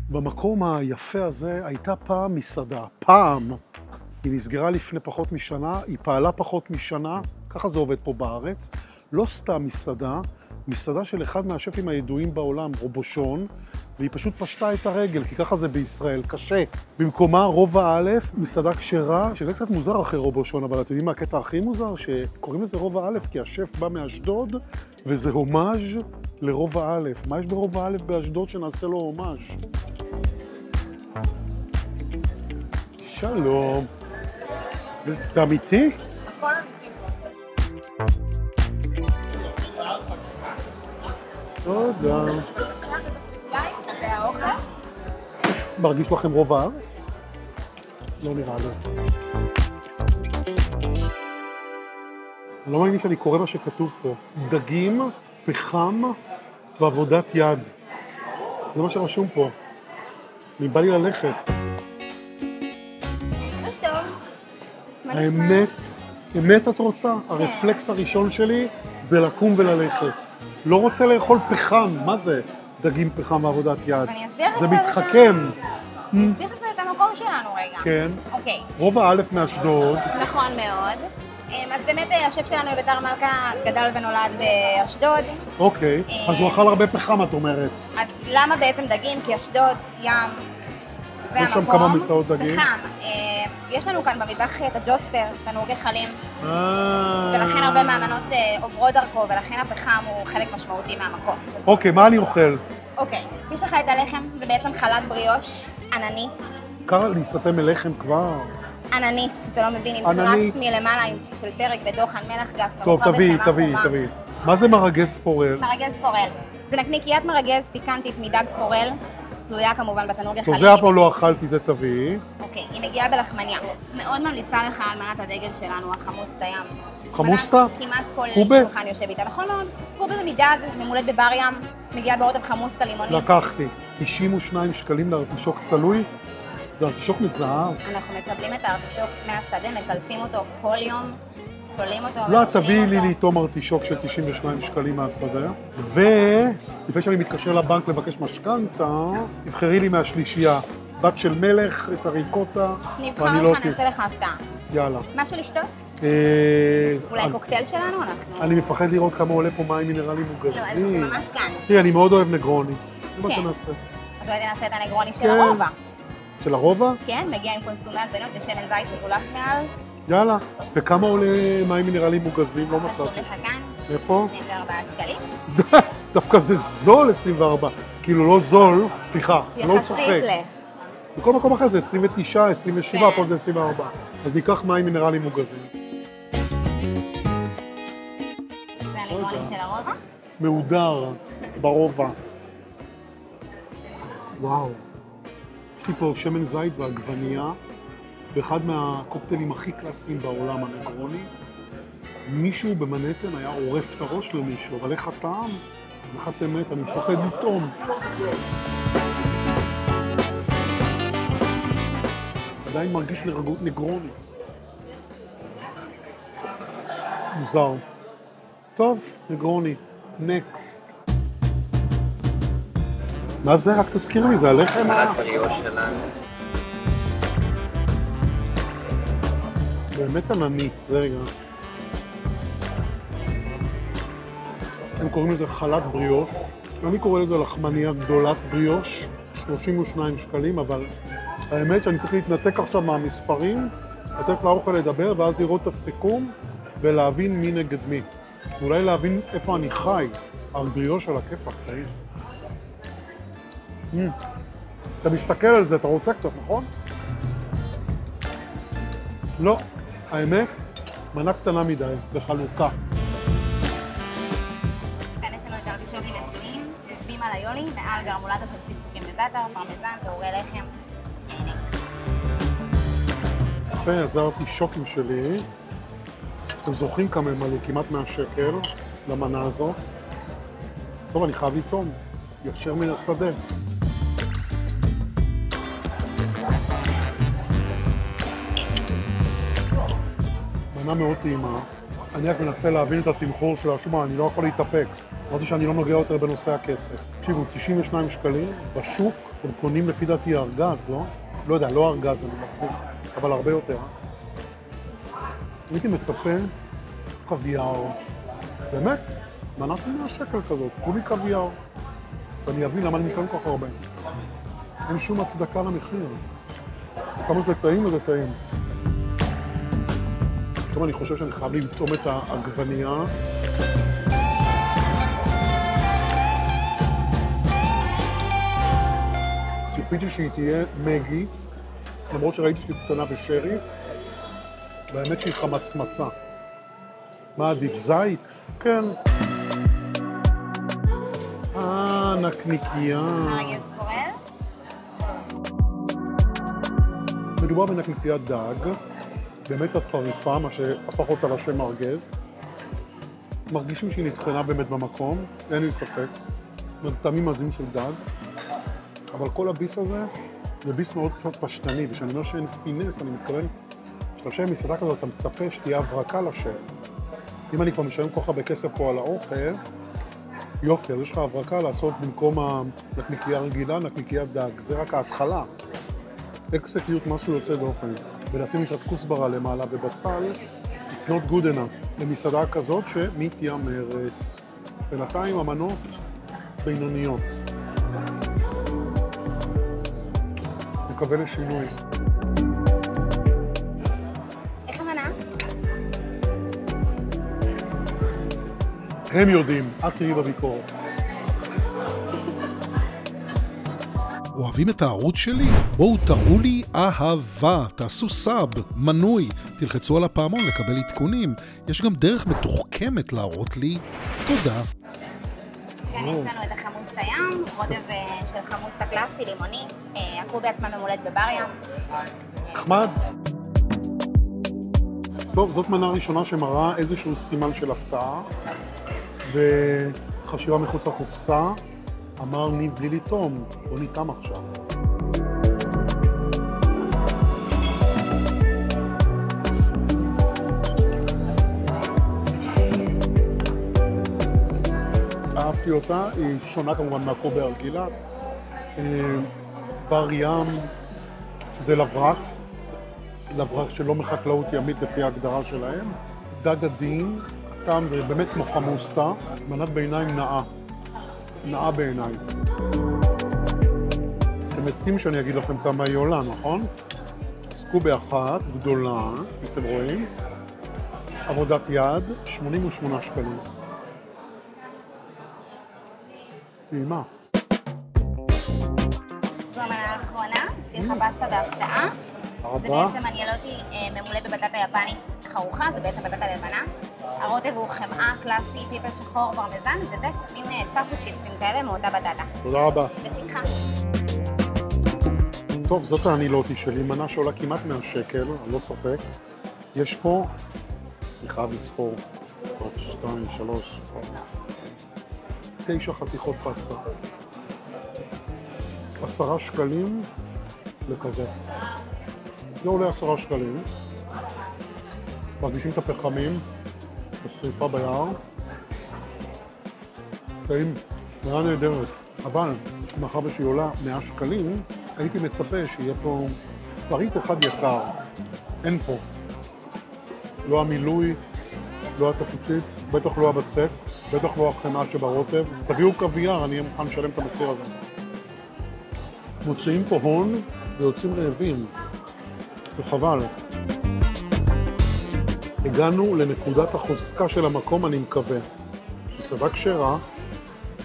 במקום היפה הזה הייתה פעם מסעדה. פעם. היא נסגרה לפני פחות משנה, היא פעלה פחות משנה, ככה זה עובד פה בארץ. לא סתם מסעדה, מסעדה של אחד מהשפים הידועים בעולם, רובושון, והיא פשוט פשטה את הרגל, כי ככה זה בישראל, קשה. במקומה רובע א', מסעדה כשרה, שזה קצת מוזר אחרי רובושון, אבל אתם יודעים מה הקטע הכי מוזר? שקוראים לזה רובע א', כי השף בא מאשדוד, וזה הומאז' לרובע א'. מה יש ברובע א' באשדוד שנעשה לו הומאז'? שלום. זה אמיתי? הכל אמיתי. תודה. זה האוכל? מרגיש לכם רוב הארץ? לא נראה לי. לא מאמין שאני קורא מה שכתוב פה. דגים, פחם ועבודת יד. זה מה שרשום פה. אני בא לי ללכת. אמת את רוצה? הרפלקס הראשון שלי זה לקום וללכת. לא רוצה לאכול פחם, מה זה? דגים פחם ועבודת יד. זה מתחכם. אני אסביר לך את המקום שלנו רגע. כן. אוקיי. רובע א' מאשדוד. נכון מאוד. אז באמת השף שלנו בביתר מלכה גדל ונולד באשדוד. אוקיי, אז הוא אכל הרבה פחם את אומרת. אז למה בעצם דגים? כי אשדוד, ים, זה יש שם המקום. כמה מסעות דגים? פחם. יש לנו כאן במטבח את הג'וספר, תנור גחלים, ולכן הרבה מהמנות עוברות דרכו, ולכן הפחם הוא חלק משמעותי מהמקום. אוקיי, מה אני אוכל? אוקיי, יש לך את הלחם, זה בעצם חלת בריאוש, עננית. קרה להסתתם מלחם כבר. עננית, אתה לא מבין, עם קרס מלמעלה של פרק ודוחן מלח גס. טוב, תביא. מה זה מרגז פורל? מרגז פורל. זה נקניקיית מרגז פיקנטית מדג פורל, צלויה כמובן בתנור גחלים. טוב, זה אף פעם לא אכלתי, זה תביא. אוקיי, היא מגיעה בלחמניה. מאוד ממליצה לך על מנת הדגל שלנו, החמוסטה ים. חמוסטה? כמעט כל קובה? שולחן יושב איתה, נכון מאוד. קובה מדג, ממולד בבר ים, מגיעה בעודף חמוסטה לימונית. לקחתי. 92 שקלים לארטישוק צלוי. זה ארטישוק מזהב. אנחנו מקבלים את הארטישוק מהשדה, מקלפים אותו כל יום, צולים אותו, לא, תביאי לי איתו ארטישוק של 92 שקלים מהשדה. ולפני שאני מתקשר לבנק לבקש משכנתה, תבחרי לי מהשלישייה. בת של מלך, את הריקוטה. נבחר לך, נעשה לך הפתעה. יאללה. משהו לשתות? אולי קוקטייל שלנו? אני מפחד לראות כמה עולה פה מים מינרלים מוגזים. לא, זה ממש כאן. תראי, אני מאוד אוהב נגרוני. זה מה שנעשה. אז אולי נעשה את הנגרוני של הרובע. של הרובע? כן, מגיע עם קונסומי עגבניות ושמן זית וזולף מעל. יאללה. וכמה עולה מים מינרלים מוגזים? לא מצאתי. חשוב לך כאן? איפה? 24 שקלים. דווקא זה זול 24. כאילו לא זול, סליחה, לא צוחק. יחסית בכל מקום אחר זה 29, 27, פה זה 24. אז ניקח מים מינרלים מוגזים. זה הנגרוני של הרובע? מהודר ברובע. וואו. יש לי פה שמן זית ועגבנייה, באחד מהקוקטיילים הכי קלאסיים בעולם, הנגרוני. מישהו במנהטן היה עורף את הראש למישהו, אבל איך הטעם? איך את אמת? אני מפחד לטעום. עדיין מרגיש נגרוני. מוזר. טוב, נגרוני. נקסט. מה זה? רק תזכיר לי, זה הלחם? חלת בריאוש שלנו. באמת עננית, רגע. הם קוראים לזה חלת בריאוש. אני קורא לזה לחמניה גדולת בריאוש, 32 שקלים, אבל האמת שאני צריך להתנתק עכשיו מהמספרים, לתת לאוכל לדבר, ואז לראות את הסיכום ולהבין מי נגד מי. אולי להבין איפה אני חי, על בריאוש על הכיפק, תאיר. אתה מסתכל על זה, אתה רוצה קצת, נכון? לא, האמת, מנה קטנה מדי, בחלוקה. כאן יש לנו את הארטישוקים יצויים, יושבים על היולי, מעל גרמולטה של פיסטוקים בזאטר, פרמזן, פעורי לחם. הנה. יפה, זה הארטישוקים שלי. אתם זוכרים כמה הם עלו? כמעט 100 שקל למנה הזאת. טוב, אני חייב לטעום, ישר מן השדה. מנה מאוד טעימה. אני רק מנסה להבין את התמחור של השומן, אני לא יכול להתאפק. אמרתי שאני לא נוגע יותר בנושא הכסף. תקשיבו, 92 שקלים, בשוק אתם קונים לפי דעתי ארגז, לא? לא יודע, לא ארגז, אני מחזיק, אבל הרבה יותר. הייתי מצפה קוויאר, באמת, מנה של 100 שקל כזאת, כולי קוויאר, שאני אבין למה אני משלם כל כך הרבה. אין שום הצדקה למחיר. כמה זה טעים וזה טעים. כמה אני חושב שאני חייב לטעום את העגבנייה. ציפיתי שהיא תהיה מגי, למרות שראיתי שהיא קטנה ושרי, והאמת שהיא חמצמצה. מה עדיף? זית? כן. נקניקייה. ארגז סורל. מדובר בנקניקיית דג, באמת קצת חריפה, מה שהפך אותה לשם ארגז. מרגישים שהיא נטחנה באמת במקום, אין לי ספק. טעמים עזים של דג. אבל כל הביס הזה זה ביס מאוד פשטני, וכשאני אומר שאין פינס, אני מתכוון שאתה יושב במסעדה כזאת, אתה מצפה שתהיה הברקה לשף. אם אני כבר משלם כל כך הרבה כסף פה על האוכל, יופי, אז יש לך הברקה לעשות במקום הנקניקייה רגילה, נקניקיית דג. זה רק ההתחלה. אקסקיוט משהו יוצא דופן. ולשים לי קצת כוסברה למעלה ובצל, it's not good enough. למסעדה כזאת שמתיימרת. בינתיים המנות בינוניות. מקווה לשינוי. איך המנה? הם יודעים, את תראי בביקורת. אוהבים את הערוץ שלי? בואו תראו לי אהבה, תעשו סאב, מנוי, תלחצו על הפעמון לקבל עדכונים. יש גם דרך מתוחכמת להראות לי תודה. כן, יש לנו את החמוסטה ים, רוטב של חמוסטה קלאסי, לימוני, עקרו בעצמם ממולד בבר ים. נחמד. טוב, זאת מנה ראשונה שמראה איזשהו סימן של הפתעה, וחשיבה מחוץ לקופסה. אמר ניב בלי לטעום, בוא ניתם עכשיו. אהבתי אותה, היא שונה כמובן מהקובה הרגילה. בר ים, שזה לברק, לברק שלא מחקלאות ימית לפי ההגדרה שלהם. דג עדין, הטעם זה באמת כמו חמוסטה, מנת ביניים נאה. נאה בעיניי. אתם מתים שאני אגיד לכם כמה היא עולה, נכון? סקובה אחת, גדולה, כפי שאתם רואים. עבודת יד, 88 שקלים. טעימה. זו המנה האחרונה, עשיתי לך פסטה בהפתעה. זה בעצם עניילוטי ממולא בבטטה יפנית חרוכה, זה בעצם בטטה לבנה. הרוטב הוא חמאה קלאסי, פיפל שחור, פרמזן, וזה מין טאקו צ'יפסים כאלה מאותה בטטה. תודה רבה. בשמחה. טוב, זאת הענילוטי שלי, מנה שעולה כמעט 100 שקל, אני לא צוחק. יש פה, אני חייב לספור, עוד 2, 3, 9 חתיכות פסטה. 10 שקלים לכזה. זה עולה 10 שקלים. מרגישים את הפחמים, את השריפה ביער. טעים, מנה נהדרת. אבל, מאחר ושהיא עולה 100 שקלים, הייתי מצפה שיהיה פה פריט אחד יקר. אין פה. לא המילוי, לא הטפוצ'יץ, בטח לא הבצק, בטח לא החמאה שברוטב. תביאו קוויאר, אני אהיה מוכן לשלם את המחיר הזה. מוציאים פה הון ויוצאים רעבים. וחבל. הגענו לנקודת החוזקה של המקום, אני מקווה. מסעדה כשרה,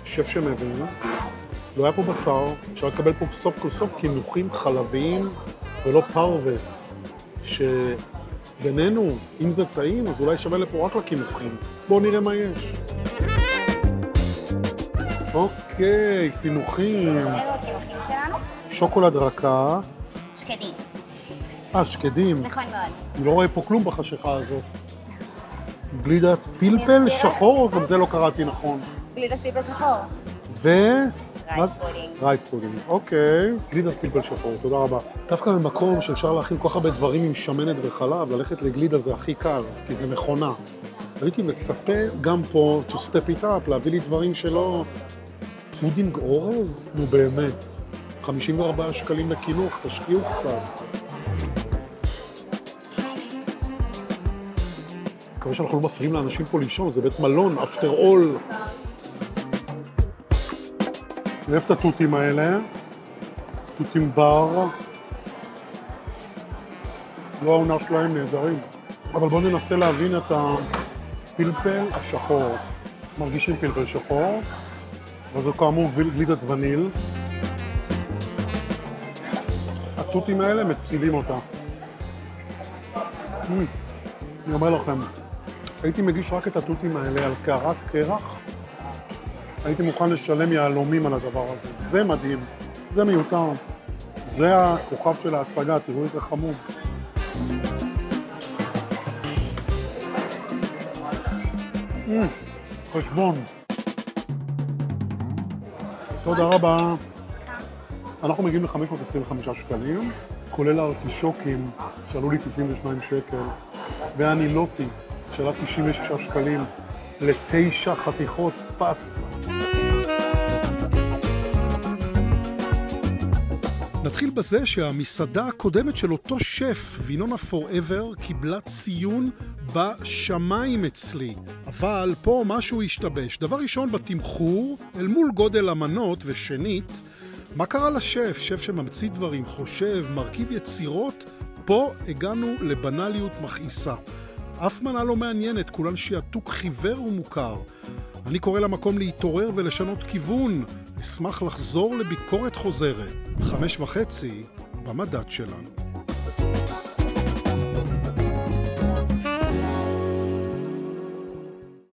שף שמבין, לא היה פה בשר, אפשר לקבל פה סוף כל סוף קינוחים חלביים ולא פרווה. שבינינו, אם זה טעים, אז אולי שווה לפה רק לקינוחים. בואו נראה מה יש. אוקיי, קינוחים. אלו הקינוחים שלנו. שוקולד רכה. שקדים. שקדים. נכון מאוד. אני לא רואה פה כלום בחשיכה הזאת. גלידת פלפל שחור, גם זה לא קראתי נכון. גלידת פלפל שחור. רייס פודינג. רייס פודינג, אוקיי. גלידת פלפל שחור, תודה רבה. דווקא במקום שאפשר להכין כל כך הרבה דברים עם שמנת וחלב, ללכת לגלידה זה הכי קל, כי זה מכונה. הייתי מצפה גם פה to step it up, להביא לי דברים שלא... פודינג אורז? נו באמת. 54 שקלים לקינוח, תשקיעו קצת. מקווה שאנחנו לא מפריעים לאנשים פה לישון, זה בית מלון, after all. אני אוהב את התותים האלה, תותים בר. לא העונה שלהם נהדרים. אבל בואו ננסה להבין את הפלפל השחור. מרגישים פלפל שחור, וזו כאמור גלידת וניל. התותים האלה מצילים אותה. אני אומר לכם, הייתי מגיש רק את התותים האלה על קערת קרח, הייתי מוכן לשלם יהלומים על הדבר הזה. זה מדהים, זה מיותר. זה הכוכב של ההצגה, תראו איזה חמוד. חשבון. תודה רבה. אנחנו מגיעים ל-525 שקלים, כולל הארטישוקים שעלו לי 92 שקל, והנילוטי שעלה 96 שקלים ל9 חתיכות פסטה. נתחיל בזה שהמסעדה הקודמת של אותו שף, וינונה פוראבר, קיבלה ציון בשמיים אצלי. אבל פה משהו השתבש. דבר ראשון בתמחור, אל מול גודל המנות, ושנית, מה קרה לשף? שף שממציא דברים, חושב, מרכיב יצירות, פה הגענו לבנליות מכעיסה. אף מנה לא מעניינת, כולן שיעתוק חיוור ומוכר. אני קורא למקום להתעורר ולשנות כיוון. אשמח לחזור לביקורת חוזרת. 5.5 במדד שלנו.